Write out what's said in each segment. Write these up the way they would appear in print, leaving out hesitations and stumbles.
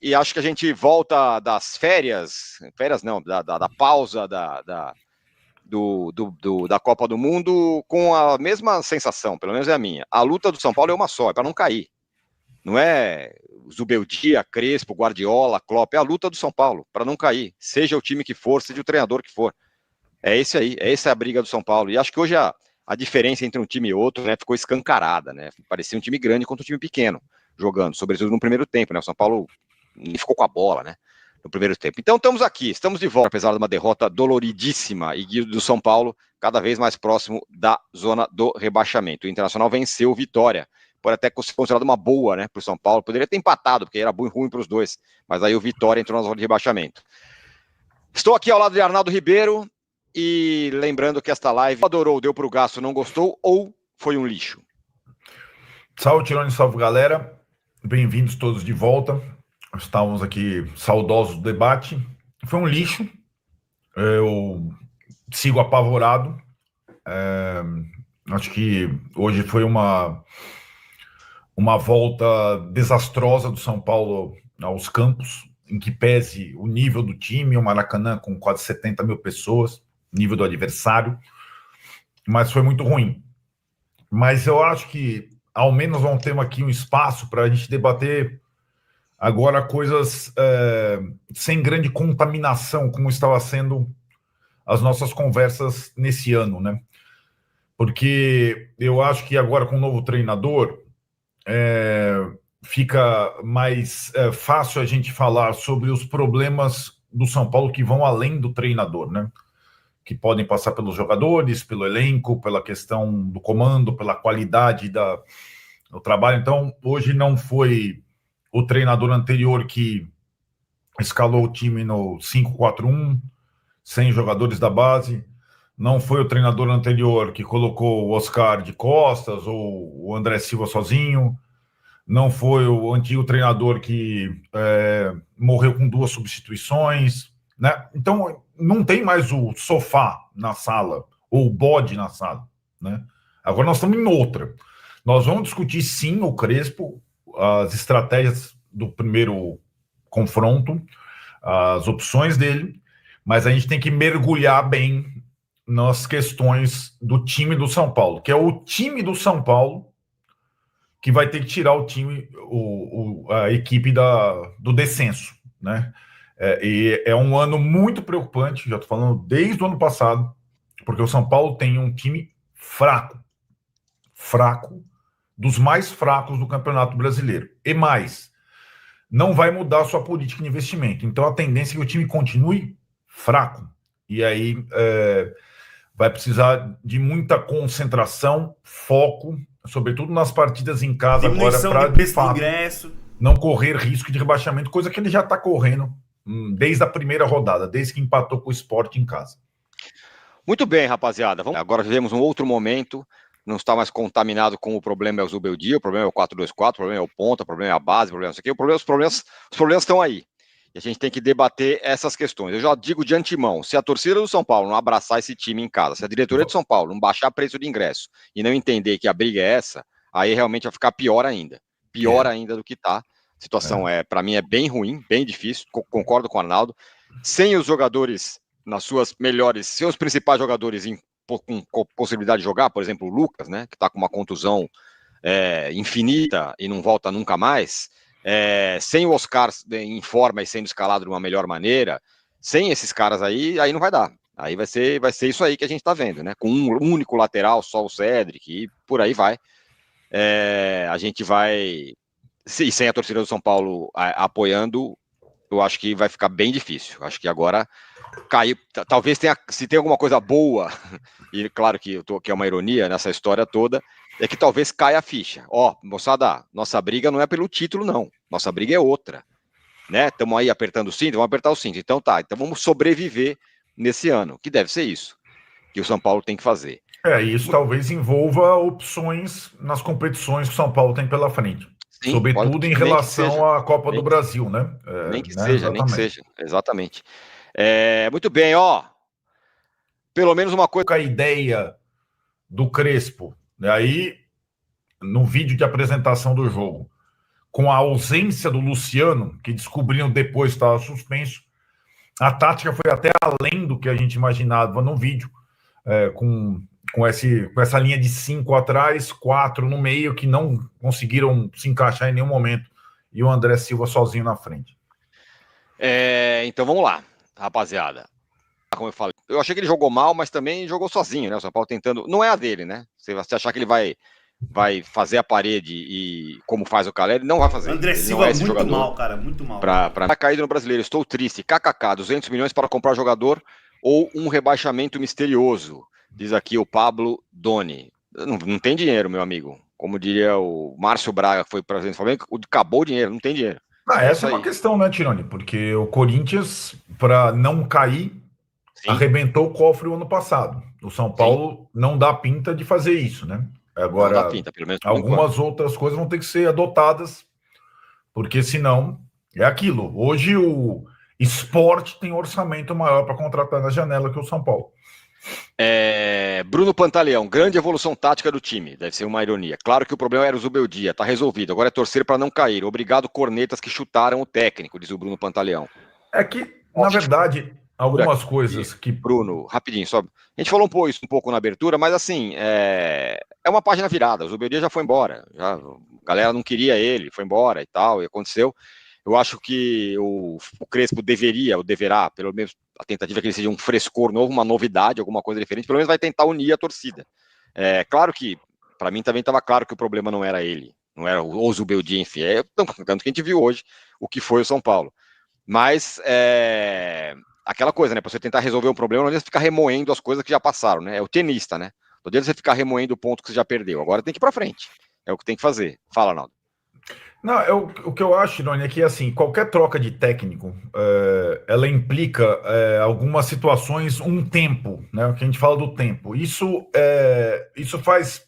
E acho que a gente volta das férias não, da pausa da Copa do Mundo com a mesma sensação, pelo menos é a minha. A luta do São Paulo é uma só, é para não cair. Não é Zubeldia, Crespo, Guardiola, Klopp, é a luta do São Paulo, para não cair. Seja o time que for, seja o treinador que for. É esse aí, essa é a briga do São Paulo. E acho que hoje a diferença entre um time e outro, né, ficou escancarada, né? Parecia um time grande contra um time pequeno jogando, sobretudo no primeiro tempo, né? O São Paulo ficou com a bola, né? No primeiro tempo. Então estamos aqui, estamos de volta, apesar de uma derrota doloridíssima e do São Paulo cada vez mais próximo da zona do rebaixamento. O Internacional venceu o Vitória, pode até ser considerado uma boa, né, para o São Paulo. Poderia ter empatado, porque era ruim para os dois, mas aí o Vitória entrou na zona de rebaixamento. Estou aqui ao lado de Arnaldo Ribeiro e lembrando que esta live adorou, deu para o gasto, não gostou ou foi um lixo? Salve, Tirone, salve, galera. Bem-vindos todos de volta. Estávamos aqui saudosos do debate. Foi um lixo. Eu sigo apavorado. Acho que hoje foi uma volta desastrosa do São Paulo aos campos, em que pese o nível do time, o Maracanã com quase 70 mil pessoas, nível do adversário, mas foi muito ruim. Mas eu acho que ao menos vamos ter aqui um espaço para a gente debater agora coisas sem grande contaminação, como estava sendo as nossas conversas nesse ano, né? Porque eu acho que agora com o novo treinador fica mais fácil a gente falar sobre os problemas do São Paulo que vão além do treinador, né? Que podem passar pelos jogadores, pelo elenco, pela questão do comando, pela qualidade do trabalho. Então, hoje não foi o treinador anterior que escalou o time no 5-4-1, sem jogadores da base. Não foi o treinador anterior que colocou o Oscar de costas ou o André Silva sozinho. Não foi o antigo treinador que morreu com 2 substituições, né? Então, não tem mais o sofá na sala, ou o bode na sala, né? Agora nós estamos em outra. Nós vamos discutir, sim, o Crespo, as estratégias do primeiro confronto, as opções dele, mas a gente tem que mergulhar bem nas questões do time do São Paulo, que é o time do São Paulo que vai ter que tirar o time, a equipe do descenso, né? E é um ano muito preocupante, já estou falando desde o ano passado, porque o São Paulo tem um time fraco, dos mais fracos do Campeonato Brasileiro. E mais, não vai mudar a sua política de investimento. Então a tendência é que o time continue fraco. E aí vai precisar de muita concentração, foco, sobretudo nas partidas em casa agora, para de fato não correr risco de rebaixamento, coisa que ele já está correndo desde a primeira rodada, desde que empatou com o Sport em casa. Muito bem, rapaziada. Agora vivemos um outro momento, não está mais contaminado com o problema é o Zubeldia, o problema é o 4-2-4, o problema é o ponta, o problema é a base, o problema é isso aqui, os problemas estão aí. E a gente tem que debater essas questões. Eu já digo de antemão, se a torcida do São Paulo não abraçar esse time em casa, se a diretoria do São Paulo não baixar preço de ingresso e não entender que a briga é essa, aí realmente vai ficar pior ainda. Pior ainda do que está. A situação para mim, é bem ruim, bem difícil, concordo com o Arnaldo. Sem os jogadores nas suas melhores, sem os principais jogadores com possibilidade de jogar, por exemplo, o Lucas, né, que está com uma contusão infinita e não volta nunca mais, sem o Oscar em forma e sendo escalado de uma melhor maneira, sem esses caras aí não vai dar. Aí vai ser isso aí que a gente está vendo, né? Com um único lateral, só o Cedric, e por aí vai. A gente vai... E sem a torcida do São Paulo apoiando, eu acho que vai ficar bem difícil. Acho que agora caiu. Talvez se tem alguma coisa boa, e claro que é uma ironia nessa história toda, é que talvez caia a ficha. Moçada, nossa briga não é pelo título, não. Nossa briga é outra. Né? Estamos aí apertando o cinto, vamos apertar o cinto. Então então vamos sobreviver nesse ano, que deve ser isso que o São Paulo tem que fazer. Isso talvez envolva opções nas competições que o São Paulo tem pela frente. Sim, sobretudo em relação à Copa do Brasil, né? Nem que seja, exatamente. Muito bem, pelo menos uma coisa... A ideia do Crespo, né? Aí, no vídeo de apresentação do jogo, com a ausência do Luciano, que descobriram depois que estava suspenso, a tática foi até além do que a gente imaginava no vídeo, com essa linha de 5 atrás, 4 no meio, que não conseguiram se encaixar em nenhum momento, e o André Silva sozinho na frente. Então vamos lá, rapaziada. Como eu falei, eu achei que ele jogou mal, mas também jogou sozinho, né? O São Paulo tentando. Não é a dele, né? Se você achar que ele vai fazer a parede e como faz o Caleri, não vai fazer. André Silva é muito mal, cara, muito mal. Para caída no Brasileiro, estou triste. KKK, 200 milhões para comprar jogador ou um rebaixamento misterioso, diz aqui o Pablo Doni. Não tem dinheiro, meu amigo. Como diria o Márcio Braga, que foi presidente do Flamengo, acabou o dinheiro, não tem dinheiro. Essa é uma questão, né, Tironi? Porque o Corinthians, para não cair, sim, arrebentou o cofre o ano passado. O São Paulo, sim, não dá pinta de fazer isso, né? Agora, não dá pinta, pelo menos algumas outras coisas vão ter que ser adotadas, porque senão é aquilo. Hoje o Sport tem orçamento maior para contratar na janela que o São Paulo. Bruno Pantaleão, grande evolução tática do time, deve ser uma ironia. Claro que o problema era o Zubeldia, tá resolvido. Agora é torcer para não cair. Obrigado, cornetas que chutaram o técnico, diz o Bruno Pantaleão. É que, na verdade, algumas coisas que... Bruno, rapidinho, só... A gente falou um pouco na abertura, mas assim, é uma página virada. O Zubeldia já foi embora. A galera não queria ele, foi embora e tal, e aconteceu. Eu acho que o Crespo deverá, pelo menos a tentativa é que ele seja um frescor novo, uma novidade, alguma coisa diferente, pelo menos vai tentar unir a torcida. Claro que, para mim também estava claro que o problema não era ele, não era o Zubeldia, enfim, tanto que a gente viu hoje o que foi o São Paulo. Mas aquela coisa, né, para você tentar resolver um problema, não adianta ficar remoendo as coisas que já passaram, né, é o tenista, né, não adianta você ficar remoendo o ponto que você já perdeu, agora tem que ir para frente, é o que tem que fazer. Fala, Arnaldo. Não, o que eu acho, Rony, é que assim, qualquer troca de técnico, ela implica algumas situações, um tempo, né? O que a gente fala do tempo. Isso faz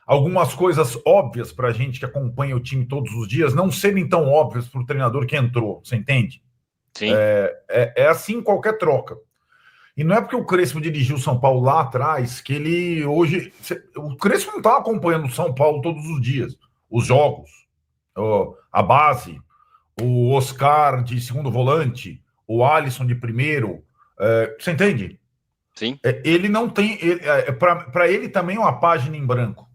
algumas coisas óbvias para a gente que acompanha o time todos os dias não serem tão óbvias para o treinador que entrou, você entende? Sim. É assim qualquer troca. E não é porque o Crespo dirigiu o São Paulo lá atrás que ele hoje... O Crespo não está acompanhando o São Paulo todos os dias, os jogos, a base, o Oscar de segundo volante, o Alisson de primeiro, você entende? Sim. Ele não tem, para ele também é uma página em branco.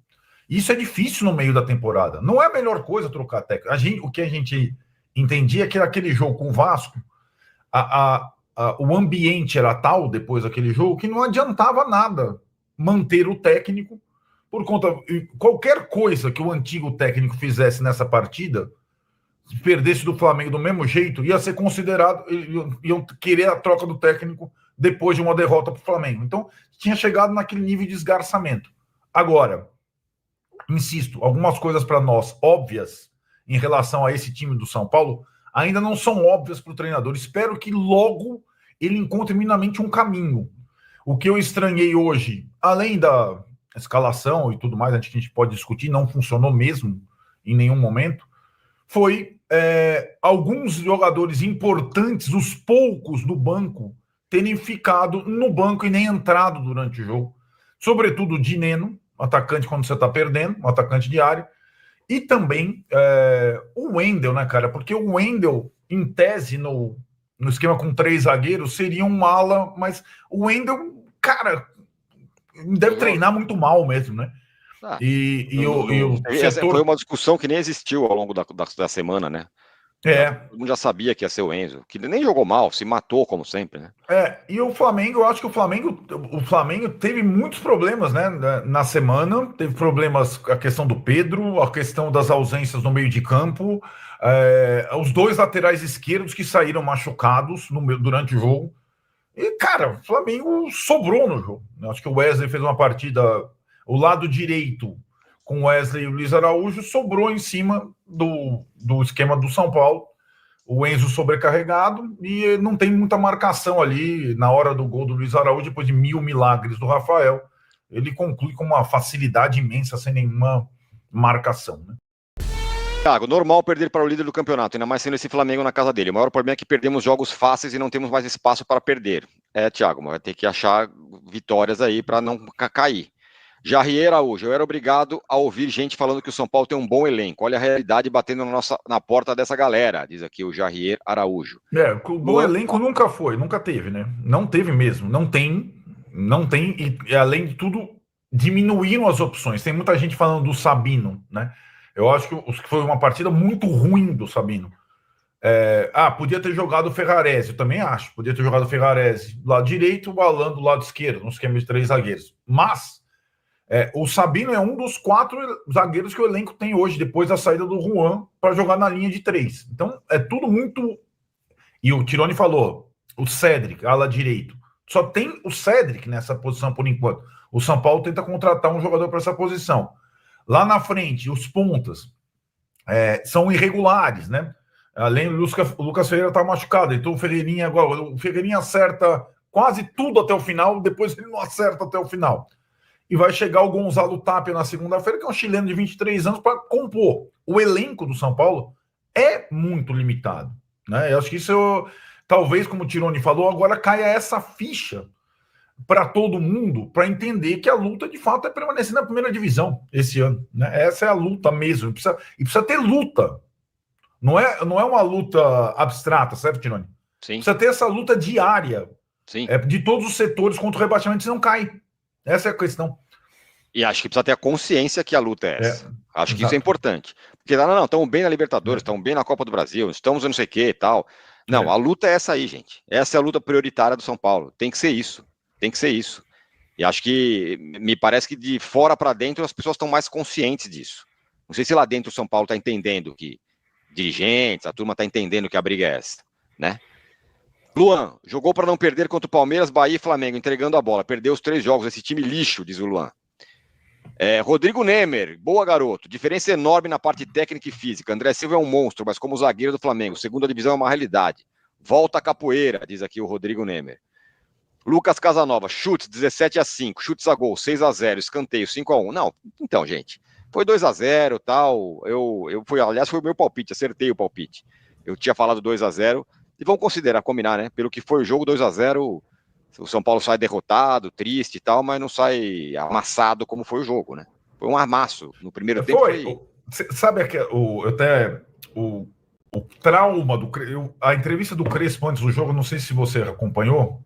Isso é difícil no meio da temporada. Não é a melhor coisa trocar técnico. O que a gente entendia é que aquele jogo com o Vasco, o ambiente era tal depois daquele jogo que não adiantava nada manter o técnico. Por conta, qualquer coisa que o antigo técnico fizesse nessa partida, se perdesse do Flamengo do mesmo jeito, ia ser considerado, iam querer a troca do técnico depois de uma derrota para o Flamengo. Então, tinha chegado naquele nível de esgarçamento. Agora, insisto, algumas coisas para nós óbvias em relação a esse time do São Paulo ainda não são óbvias para o treinador. Espero que logo ele encontre minimamente um caminho. O que eu estranhei hoje, além da escalação e tudo mais, a gente pode discutir, não funcionou mesmo em nenhum momento, foi alguns jogadores importantes, os poucos do banco, terem ficado no banco e nem entrado durante o jogo. Sobretudo o Dineno, atacante quando você está perdendo, um atacante de área, e também o Wendel, né, cara? Porque o Wendel, em tese, no esquema com 3 zagueiros, seria um ala, mas o Wendel, cara... deve treinar muito mal mesmo, né? Setor... Foi uma discussão que nem existiu ao longo da semana, né? Todo mundo já sabia que ia ser o Enzo, que nem jogou mal, se matou como sempre, né? E o Flamengo, eu acho que o Flamengo teve muitos problemas, né? Na semana, teve problemas, a questão do Pedro, a questão das ausências no meio de campo, os 2 laterais esquerdos que saíram machucados durante o jogo. E, cara, o Flamengo sobrou no jogo. Eu acho que o Wesley fez uma partida, o lado direito, com o Wesley e o Luiz Araújo, sobrou em cima do esquema do São Paulo. O Enzo sobrecarregado e não tem muita marcação ali na hora do gol do Luiz Araújo, depois de 1000 milagres do Rafael. Ele conclui com uma facilidade imensa, sem nenhuma marcação, né? Thiago, normal perder para o líder do campeonato, ainda mais sendo esse Flamengo na casa dele. O maior problema é que perdemos jogos fáceis e não temos mais espaço para perder. Thiago, vai ter que achar vitórias aí para não cair. Jair Araújo, eu era obrigado a ouvir gente falando que o São Paulo tem um bom elenco. Olha a realidade batendo na porta dessa galera, diz aqui o Jair Araújo. O bom elenco nunca foi, nunca teve, né? Não teve mesmo. Não tem. E além de tudo, diminuíram as opções. Tem muita gente falando do Sabino, né? Eu acho que foi uma partida muito ruim do Sabino. Podia ter jogado o Ferrarese, eu também acho. Podia ter jogado o Ferrarese do lado direito, o Alan do lado esquerdo, no esquema de 3 zagueiros. Mas o Sabino é um dos 4 zagueiros que o elenco tem hoje, depois da saída do Juan, para jogar na linha de 3. Então, é tudo muito... E o Tironi falou, o Cédric, ala direito. Só tem o Cédric nessa posição por enquanto. O São Paulo tenta contratar um jogador para essa posição. Lá na frente, os pontas são irregulares, né? Além do Lucas Ferreira tá machucado, então o Ferreirinha agora, o Ferreirinha acerta quase tudo até o final, depois ele não acerta até o final. E vai chegar o Gonzalo Tapia na segunda-feira, que é um chileno de 23 anos, para compor. O elenco do São Paulo é muito limitado, né? Eu acho que isso, talvez, como o Tironi falou, agora caia essa ficha para todo mundo, para entender que a luta, de fato, é permanecer na primeira divisão esse ano, né? Essa é a luta mesmo, precisa ter luta. Não é uma luta abstrata, certo, Tironi? Sim. Precisa ter essa luta diária. Sim. De todos os setores contra o rebaixamento, senão cai. Essa é a questão. E acho que precisa ter a consciência que a luta é essa. Acho que exato. isso é importante. Porque não, estamos bem na Libertadores, estamos bem na Copa do Brasil, estamos não sei o que e tal. Não, a luta é essa aí, gente. Essa é a luta prioritária do São Paulo. Tem que ser isso. Tem que ser isso. E acho que, me parece que de fora para dentro as pessoas estão mais conscientes disso. Não sei se lá dentro o São Paulo está entendendo que dirigentes, a turma está entendendo que a briga é essa, né? Luan, jogou para não perder contra o Palmeiras, Bahia e Flamengo, entregando a bola. Perdeu os 3 jogos, esse time lixo, diz o Luan. Rodrigo Nemer, boa garoto. Diferença enorme na parte técnica e física. André Silva é um monstro, mas como zagueiro do Flamengo, segunda divisão é uma realidade. Volta a capoeira, diz aqui o Rodrigo Nemer. Lucas Casanova, chutes 17-5, chutes a gol 6-0, escanteio 5-1. Não, então, gente, foi 2-0 tal. Aliás, foi o meu palpite, acertei o palpite. Eu tinha falado 2-0. E vamos considerar, combinar, né? Pelo que foi o jogo 2-0, o São Paulo sai derrotado, triste e tal, mas não sai amassado como foi o jogo, né? Foi um amasso no primeiro tempo. Sabe o trauma a entrevista do Crespo antes do jogo, não sei se você acompanhou,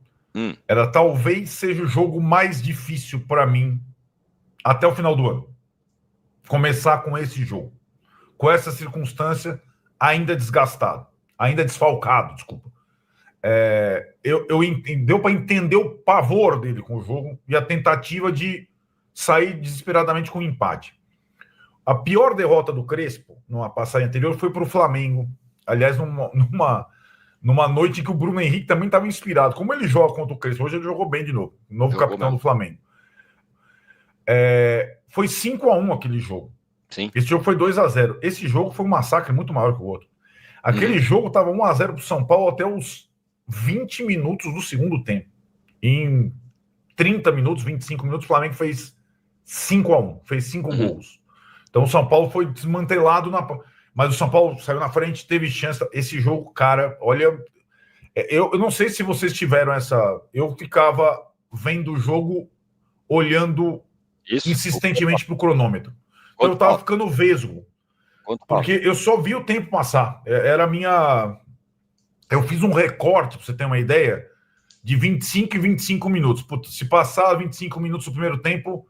talvez seja o jogo mais difícil para mim até o final do ano. Começar com esse jogo. Com essa circunstância ainda desgastado. Ainda desfalcado, desculpa. Deu para entender o pavor dele com o jogo e a tentativa de sair desesperadamente com um empate. A pior derrota do Crespo, numa passagem anterior, foi para o Flamengo. Aliás, numa noite em que o Bruno Henrique também estava inspirado. Como ele joga contra o Crespo? Hoje ele jogou bem de novo. Novo capitão do Flamengo. Foi 5-1 aquele jogo. Sim. Esse jogo foi 2-0. Esse jogo foi um massacre muito maior que o outro. Aquele jogo estava 1-0 para o São Paulo até os 20 minutos do segundo tempo. Em 30 minutos, 25 minutos, o Flamengo fez 5-1. Fez 5 gols. Então o São Paulo foi desmantelado. Mas o São Paulo saiu na frente, teve chance. Esse jogo, cara, olha... Eu não sei se vocês tiveram essa... Eu ficava vendo o jogo, olhando insistentemente para o cronômetro. Eu estava ficando vesgo. Porque eu só vi o tempo passar. Era a minha... Eu fiz um recorte, para você ter uma ideia, de 25 e 25 minutos. Se passar 25 minutos do primeiro tempo,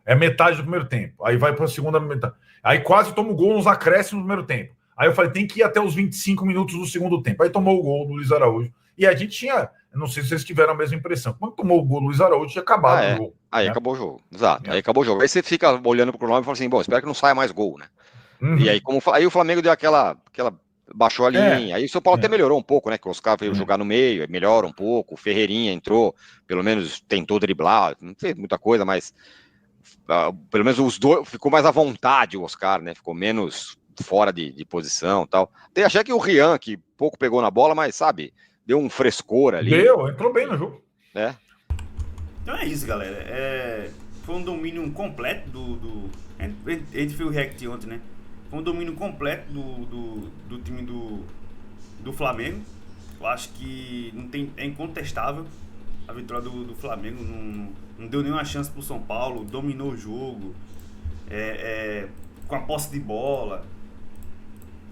é metade do primeiro tempo. Aí vai para a segunda metade. Aí quase toma o gol nos acréscimos do primeiro tempo. Aí eu falei, tem que ir até os 25 minutos do segundo tempo. Aí tomou o gol do Luiz Araújo. E a gente tinha... Eu não sei se vocês tiveram a mesma impressão. Quando tomou o gol do Luiz Araújo, tinha acabado o jogo. Aí acabou o jogo. Exato. Aí acabou o jogo. Aí você fica olhando pro cronômetro e fala assim, bom, espero que não saia mais gol, né? E aí, aí o Flamengo deu aquela baixou a linha. Aí o São Paulo até melhorou um pouco, né? Que o Oscar veio jogar no meio, melhora um pouco. O Ferreirinha entrou, pelo menos tentou driblar, não fez muita coisa, mas pelo menos os dois ficou mais à vontade o Oscar, né? Ficou menos fora de posição e tal. Até achei que o Rian, que pouco pegou na bola, mas sabe, deu um frescor ali. Entrou bem no jogo. Então é isso, galera. Foi um domínio completo a gente fez o react ontem, né? Foi um domínio completo do time do Flamengo. Eu acho que é incontestável. a vitória do Flamengo. Não deu nenhuma chance pro São Paulo, dominou o jogo, com a posse de bola,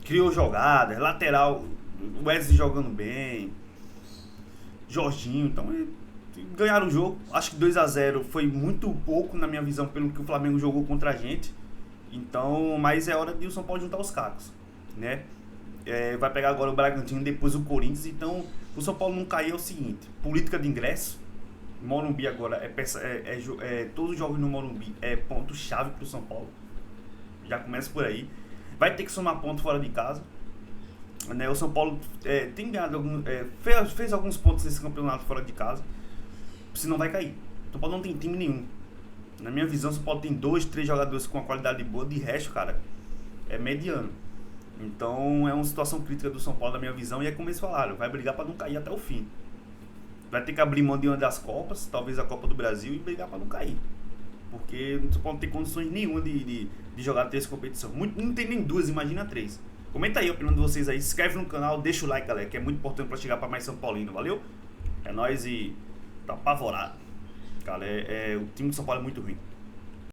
criou jogadas, lateral, o Wesley jogando bem, Jorginho, então ganharam o jogo. Acho que 2-0 foi muito pouco na minha visão pelo que o Flamengo jogou contra a gente. Então, mas é hora de o São Paulo juntar os cacos, né? Vai pegar agora o Bragantino, depois o Corinthians. Então, o São Paulo não cair é o seguinte: política de ingresso. Morumbi agora todos os jogos no Morumbi é ponto-chave pro São Paulo. Já começa por aí. Vai ter que somar ponto fora de casa, né? O São Paulo tem ganhado fez alguns pontos nesse campeonato fora de casa. Senão vai cair. O São Paulo não tem time nenhum. Na minha visão, o São Paulo tem 2, 3 jogadores com uma qualidade boa. De resto, cara, é mediano. Então é uma situação crítica do São Paulo, na minha visão. E é como eles falaram, vai brigar para não cair até o fim. Vai ter que abrir mão de uma das Copas, talvez a Copa do Brasil, e brigar para não cair. Porque o São Paulo não tem condições nenhuma de jogar 3 competições. Não tem nem 2, imagina 3. Comenta aí a opinião de vocês aí, se inscreve no canal, deixa o like, galera, que é muito importante para chegar para mais São Paulino, valeu? É nóis e tá apavorado. Cara, o time do São Paulo é muito ruim.